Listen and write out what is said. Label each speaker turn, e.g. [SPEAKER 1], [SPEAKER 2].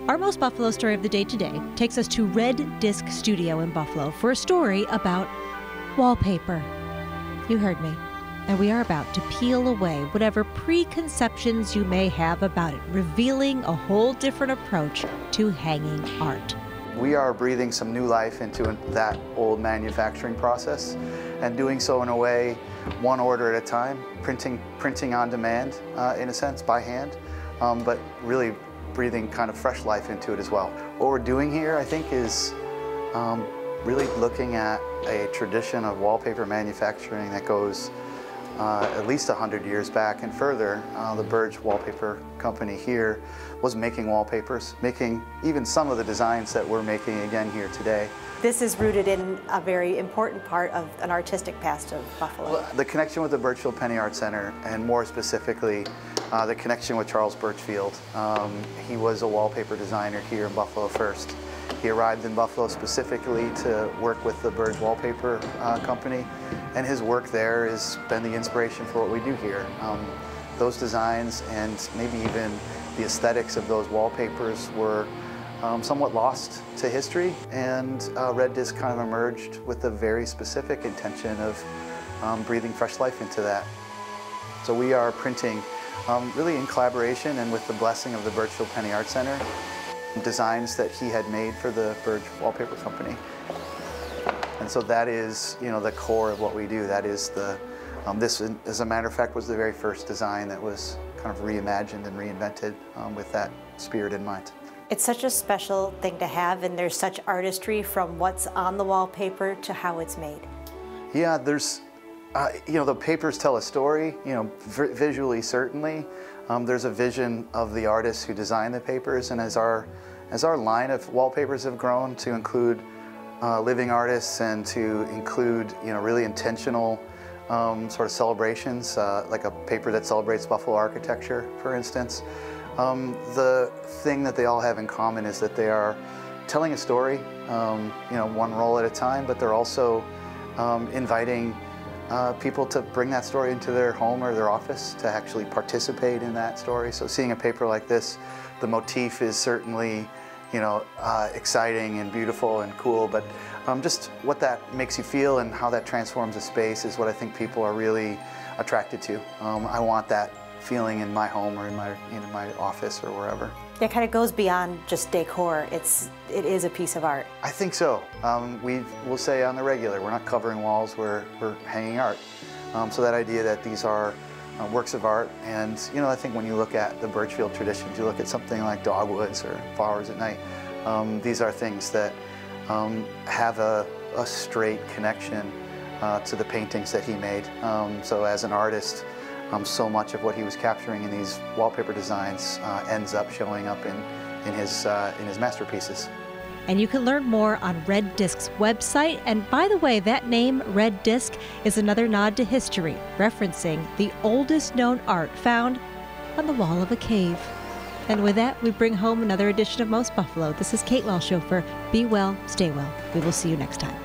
[SPEAKER 1] Our Most Buffalo story of the day today takes us to Red Disc Studio in Buffalo for a story about wallpaper. You heard me. And we are about to peel away whatever preconceptions you may have about it, revealing a whole different approach to hanging art.
[SPEAKER 2] We are breathing some new life into that old manufacturing process and doing so in a way, one order at a time, printing on demand in a sense, by hand, but really breathing kind of fresh life into it as well. What we're doing here, I think, is really looking at a tradition of wallpaper manufacturing that goes at least 100 years back and further. The Burge Wallpaper Company here was making wallpapers, making even some of the designs that we're making again here today.
[SPEAKER 3] This is rooted in a very important part of an artistic past of Buffalo.
[SPEAKER 2] Well, the connection with the Birchfield Penny Art Center, and more specifically, the connection with Charles Birchfield. He was a wallpaper designer here in Buffalo first. He arrived in Buffalo specifically to work with the Burge Wallpaper Company, and his work there has been the inspiration for what we do here. Those designs and maybe even the aesthetics of those wallpapers were somewhat lost to history, and Red Disc kind of emerged with a very specific intention of breathing fresh life into that. So we are printing really in collaboration and with the blessing of the Birchfield Penny Art Center, designs that he had made for the Burge Wallpaper Company. And so that is, the core of what we do. That is this, as a matter of fact, was the very first design that was kind of reimagined and reinvented with that spirit in mind.
[SPEAKER 3] It's such a special thing to have, and there's such artistry from what's on the wallpaper to how it's made.
[SPEAKER 2] Yeah, there's, the papers tell a story, visually certainly. There's a vision of the artists who design the papers, and as our line of wallpapers have grown to include living artists and to include, really intentional sort of celebrations, like a paper that celebrates Buffalo architecture, for instance. The thing that they all have in common is that they are telling a story, one roll at a time, but they're also inviting people to bring that story into their home or their office to actually participate in that story. So seeing a paper like this, the motif is certainly, exciting and beautiful and cool, but just what that makes you feel and how that transforms a space is what I think people are really attracted to. I want that feeling in my home or in my office or wherever.
[SPEAKER 3] It kind of goes beyond just decor. It is a piece of art.
[SPEAKER 2] I think so. We'll say on the regular, we're not covering walls, we're hanging art. So that idea that these are works of art, and I think when you look at the Birchfield traditions, you look at something like dogwoods or flowers at night, these are things that have a straight connection to the paintings that he made. So as an artist, so much of what he was capturing in these wallpaper designs ends up showing up in his masterpieces.
[SPEAKER 1] And you can learn more on Red Disc's website. And by the way, that name, Red Disc, is another nod to history, referencing the oldest known art found on the wall of a cave. And with that, we bring home another edition of Most Buffalo. This is Kate Welshofer. Be well, stay well. We will see you next time.